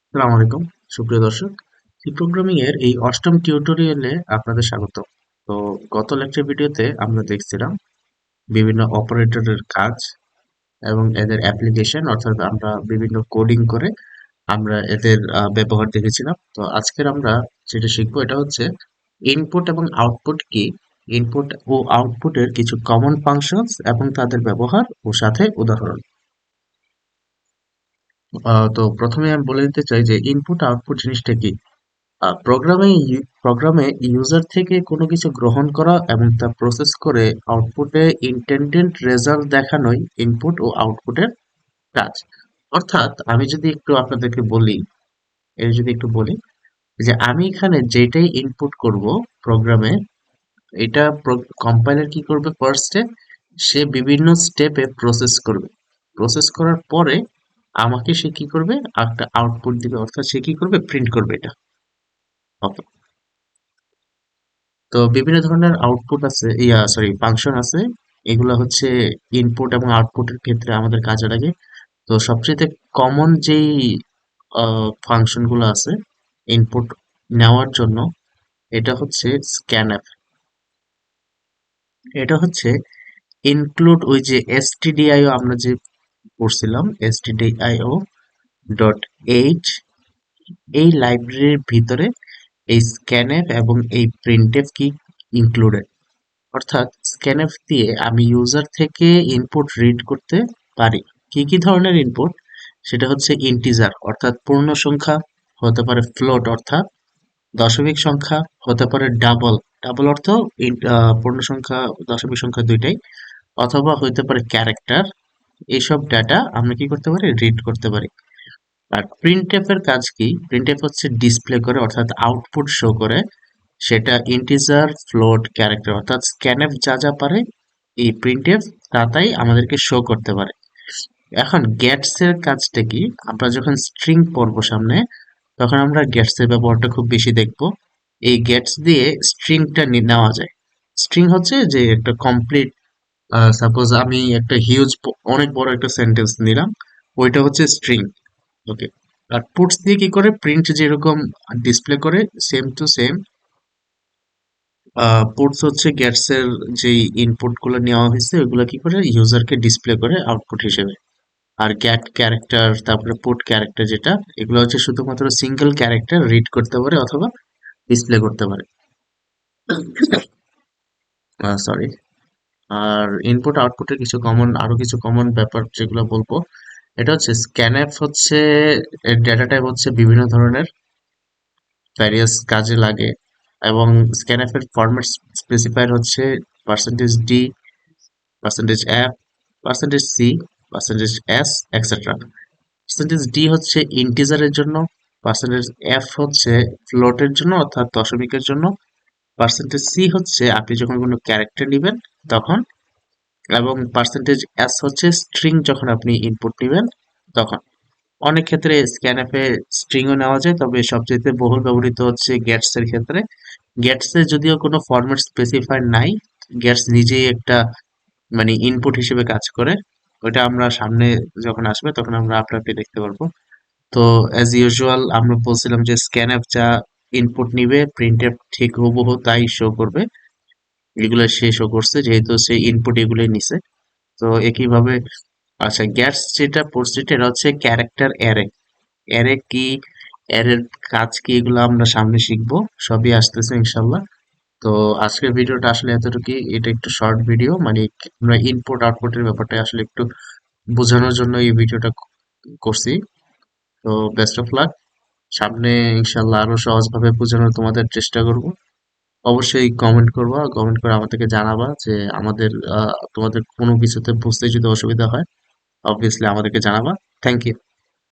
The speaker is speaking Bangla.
আসসালামু আলাইকুম সুপ্রিয় দর্শক। সি প্রোগ্রামিং এর এই অষ্টম টিউটোরিয়ালে আপনাদের স্বাগত। তো গত লেকচার ভিডিওতে আমরা দেখছিলাম বিভিন্ন অপারেটরের কাজ এবং এদের অ্যাপ্লিকেশন, অর্থাৎ আমরা বিভিন্ন কোডিং করে আমরা এদের ব্যবহার দেখেছিলাম। তো আজকের আমরা যেটা শিখবো এটা হচ্ছে ইনপুট এবং আউটপুট কি, ইনপুট ও আউটপুটের কিছু কমন ফাংশনস এবং তাদের ব্যবহার ও সাথে উদাহরণ। তো প্রথমে আমি বলে দিতে চাই যে ইনপুট আউটপুট জিনিসটা কি। প্রোগ্রামে ইউজার থেকে কোনো কিছু গ্রহণ করা এবং তা প্রসেস করে আউটপুটে ইন্টেন্ডেড রেজাল্ট দেখানোই ইনপুট ও আউটপুটের কাজ। অর্থাৎ আমি যদি একটু আপনাদেরকে বলি, যে আমি এখানে যেটাই ইনপুট করব প্রোগ্রামে, এটা কম্পাইলার কি করবে ফার্স্টে, সে বিভিন্ন স্টেপে প্রসেস করবে। প্রসেস করার পরে আমাকে সে কি করবে, একটা আউটপুট দিবে, অর্থাৎ সে কি করবে, প্রিন্ট করবে এটা। ওকে। তো বিভিন্ন ধরনের আউটপুট আছে, ফাংশন আছে। এগুলা হচ্ছে ইনপুট এবং আউটপুটের ক্ষেত্রে আমাদের কাজে লাগে। তো সবচেয়ে কমন যেই ফাংশন গুলো আছে ইনপুট নেওয়ার জন্য, এটা হচ্ছে স্ক্যানএফ। এটা হচ্ছে ইনক্লুড, ওই যে এসটিডিআইও আমরা যে পড়ছিলাম, এসটিডিআইও ডট এইচ, এই লাইব্রেরির ভিতরে এই স্ক্যানএফ এবং এই প্রিন্টএফ কি ইনক্লুডেড। অর্থাৎ স্ক্যানএফ দিয়ে আমি ইউজার থেকে ইনপুট রিড করতে পারি। কি কি ধরনের ইনপুট? সেটা হচ্ছে ইন্টিজার, অর্থাৎ পূর্ণ সংখ্যা, হতে পারে ফ্লোট অর্থাৎ দশমিক সংখ্যা, হতে পারে ডাবল, ডাবল অর্থ পূর্ণ সংখ্যা দশমিক সংখ্যা দুইটাই, অথবা হইতে পারে ক্যারেক্টার। এইসব ডাটা আমরা কি করতে পারি, রিড করতে পারি। আর প্রিন্টএফ এর কাজ কি? প্রিন্টএফ হচ্ছে ডিসপ্লে করে, অর্থাৎ আউটপুট শো করে। সেটা ইন্টিজার, ফ্লোট, ক্যারেক্টার, অর্থাৎ স্ক্যানএফ যা যা পারে এই প্রিন্টএফ তা তাই আমাদেরকে শো করতে পারে। এখন গেটস এর কাজটা কি? আমরা যখন স্ট্রিং পড়বো সামনে, তখন আমরা গেটস এর ব্যবহারটা খুব বেশি দেখবো। এই গেটস দিয়ে স্ট্রিংটা নেওয়া যায়। স্ট্রিং হচ্ছে যে একটা কমপ্লিট, সাপোজ আমি একটা হিউজ, অনেক বড় একটা সেন্টেন্স নিলাম, ওইটা হচ্ছে স্ট্রিং। ওকে। আর পুটস দিয়ে কি করে, প্রিন্ট যেরকম ডিসপ্লে করে, সেম টু সেম পুটস হচ্ছে গেটস এর যেই ইনপুট গুলো নেওয়া হয়েছে ওইগুলো কি করে ইউজারকে ডিসপ্লে করে আউটপুট হিসেবে। আর গেট ক্যারেক্টার, তারপরে পুট ক্যারেক্টার, যেটা এগুলো হচ্ছে শুধুমাত্র সিঙ্গেল ক্যারেক্টার রিড করতে পারে অথবা ডিসপ্লে করতে পারে। সরি। আর ইনপুট আউটপুটের আরো কিছু কমন ব্যাপার যেগুলো বলবো, এটা হচ্ছে স্ক্যানএফ হচ্ছে, ডেটা টাইপ হচ্ছে বিভিন্ন ধরনের, ভ্যারিয়াস কাজে লাগে। এবং স্ক্যানএফ এর ফরম্যাট স্পেসিফায়ার হচ্ছে percentage D, percentage F, percentage C, percentage S, extra. Percentage D হচ্ছে ইন্টিজারের জন্য, পার্সেন্টেজ এফ হচ্ছে ফ্লোটের জন্য অর্থাৎ দশমিকের জন্য, পার্সেন্টেজ সি হচ্ছে আপনি যখন কোনো ক্যারেক্টার নেবেন তখন, এবং পার্সেন্টেজ এস হচ্ছে স্ট্রিং যখন আপনি ইনপুট নেবেন তখন। অনেক ক্ষেত্রে স্ক্যানএফে স্ট্রিংও নেওয়া যায়, তবে সবচেয়ে বহুল ব্যবহৃত হচ্ছে গেটস এর ক্ষেত্রে। গেটস এ যদিও কোনো ফরম্যাট স্পেসিফাইড নাই, গেটস নিজেই একটা মানে ইনপুট হিসেবে কাজ করে। ওইটা আমরা সামনে যখন আসবে তখন আমরা আপনাকে দেখতে পারবো। তো অ্যাজ ইউজুয়াল আমরা বলছিলাম যে স্ক্যানএফ যা ইনপুট নিবে, প্রিন্টএফ ঠিক হুবহু তাই শো করবে। এগুলো সে শো করছে যেহেতু সে ইনপুট এগুলোই নিছে। তো একইভাবে, আচ্ছা, গ্যাটস যেটা পড়ছি এটা হচ্ছে ক্যারেক্টার অ্যারে। অ্যারে কি, অ্যারের কাজ কি, এগুলো আমরা সামনে শিখবো, সবই আসতেছে ইনশাল্লাহ। তো আজকের ভিডিওটা আসলে এতটুকুই। এটা একটু শর্ট ভিডিও, মানে আমরা ইনপুট আউটপুটের ব্যাপারটা আসলে একটু বোঝানোর জন্য এই ভিডিওটা করছি। তো বেস্ট অফ লাক। সামনে ইনশাল্লাহ আরো সহজভাবে বোঝানোর তোমাদের চেষ্টা করব। অবশ্যই কমেন্ট করবা, কমেন্ট করে আমাদেরকে জানাবা যে তোমাদের কোনো কিছুতে বুঝতে যদি অসুবিধা হয়, অবভিয়াসলি আমাদেরকে জানাবা। Thank you.